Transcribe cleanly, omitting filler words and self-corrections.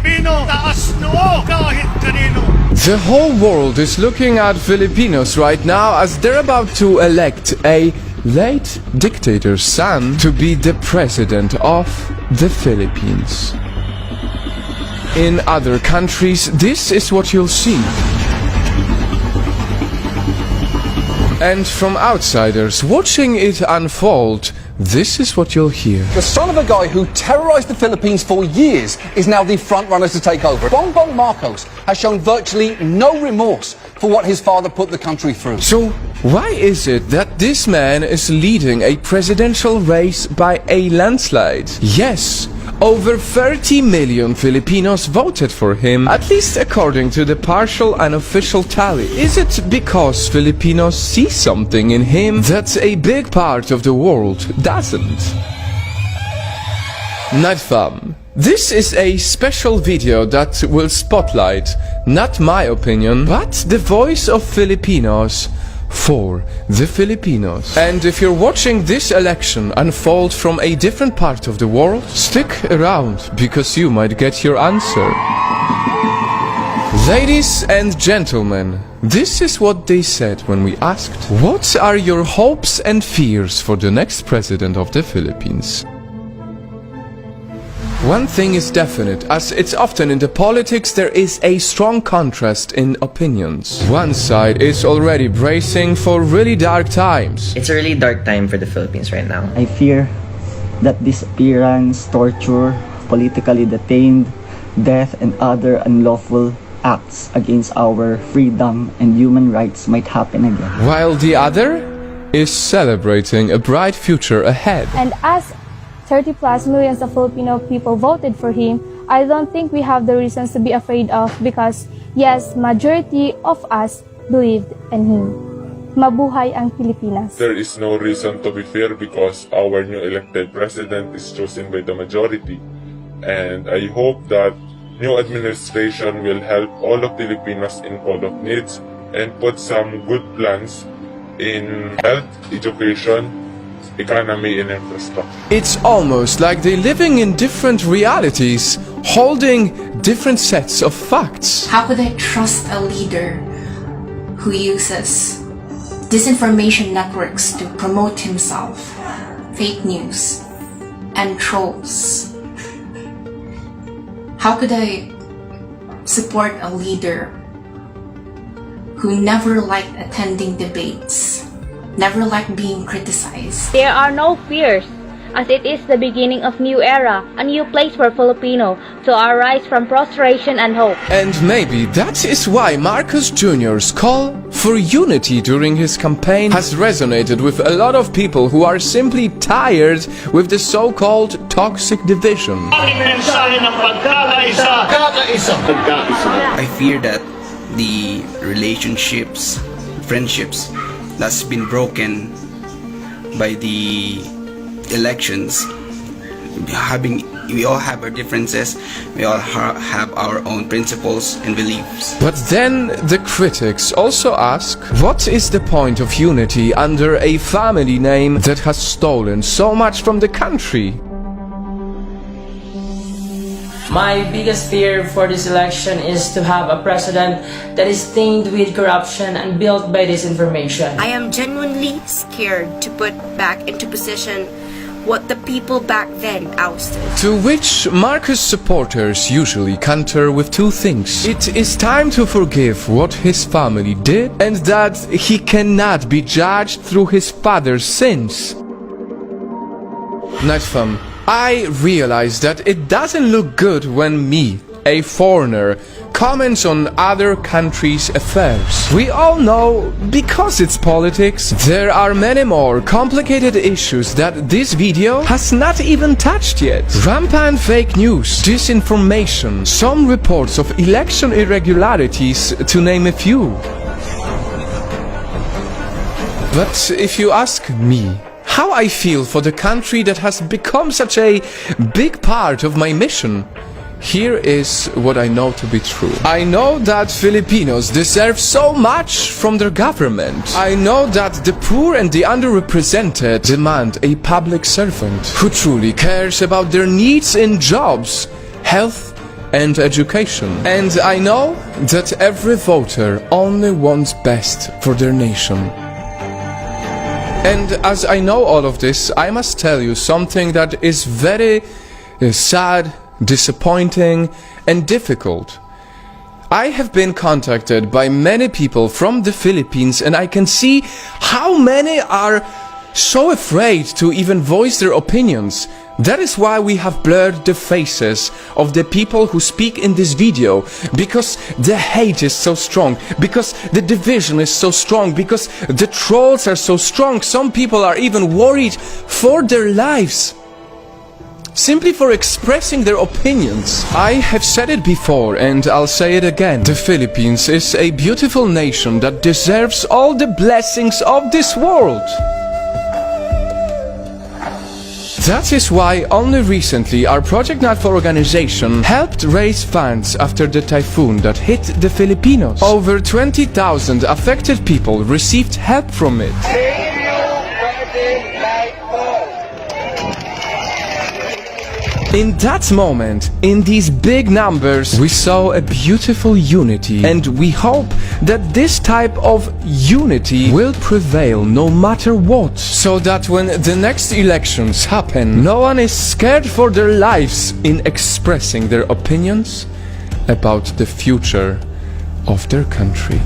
Pilipino, taas noo kahit kanino. The whole world is looking at Filipinos right now as they're about to elect a late dictator's son to be the president of the Philippines. In other countries, this is what you'll see. And from outsiders watching it unfold, this is what you'll hear. The son of a guy who terrorized the Philippines for years is now the front runner to take over. Bongbong Marcos has shown virtually no remorse for what his father put the country through. So, why is it that this man is leading a presidential race by a landslide? Yes, over 30 million Filipinos voted for him, at least according to the partial unofficial tally. Is it because Filipinos see something in him that a big part of the world doesn't? Nightfall. This is a special video that will spotlight, not my opinion, but the voice of Filipinos for the Filipinos. And if you're watching this election unfold from a different part of the world, stick around because you might get your answer. Ladies and gentlemen, this is what they said when we asked, what are your hopes and fears for the next president of the Philippines? One thing is definite, as it's often in the politics, there is a strong contrast in opinions. One side is already bracing for really dark times. It's a really dark time for the Philippines right now. I fear that disappearance, torture, politically detained, death, and other unlawful acts against our freedom and human rights might happen again. While the other is celebrating a bright future ahead. And as 30 plus millions of Filipino people voted for him, I don't think we have the reasons to be afraid of because, yes, majority of us believed in him. Mabuhay ang Pilipinas. There is no reason to be fear because our new elected president is chosen by the majority. And I hope that new administration will help all of Filipinos in call of needs and put some good plans in health, education, economy and infrastructure. It's almost like they're living in different realities, holding different sets of facts. How could I trust a leader who uses disinformation networks to promote himself, fake news, and trolls? How could I support a leader who never liked attending debates, never liked being criticized? There are no fears, as it is the beginning of new era, a new place for Filipino to arise from prostration and hope. And maybe that is why Marcos Jr.'s call for unity during his campaign has resonated with a lot of people who are simply tired with the so-called toxic division. I fear that the relationships, friendships that's been broken by the elections, we all have our differences, we all have our own principles and beliefs. But then the critics also ask, what is the point of unity under a family name that has stolen so much from the country? My biggest fear for this election is to have a president that is stained with corruption and built by disinformation. I am genuinely scared to put back into position what the people back then ousted. To which Marcos supporters usually counter with two things. It is time to forgive what his family did and that he cannot be judged through his father's sins. Nightfall. I realize that it doesn't look good when me, a foreigner, comments on other countries' affairs. We all know, because it's politics, there are many more complicated issues that this video has not even touched yet. Rampant fake news, disinformation, some reports of election irregularities, to name a few. But if you ask me, how I feel for the country that has become such a big part of my mission, here is what I know to be true. I know that Filipinos deserve so much from their government. I know that the poor and the underrepresented demand a public servant who truly cares about their needs in jobs, health, and education. And I know that every voter only wants best for their nation. And as I know all of this, I must tell you something that is very sad, disappointing, and difficult. I have been contacted by many people from the Philippines, and I can see how many are so afraid to even voice their opinions. That is why we have blurred the faces of the people who speak in this video, because the hate is so strong, because the division is so strong, because the trolls are so strong. Some people are even worried for their lives, simply for expressing their opinions. I have said it before and I'll say it again. The Philippines is a beautiful nation that deserves all the blessings of this world. That is why only recently our Project Nightfall organization helped raise funds after the typhoon that hit the Filipinos. Over 20,000 affected people received help from it. In that moment, in these big numbers, we saw a beautiful unity, and we hope that this type of unity will prevail no matter what, so that when the next elections happen, no one is scared for their lives in expressing their opinions about the future of their country.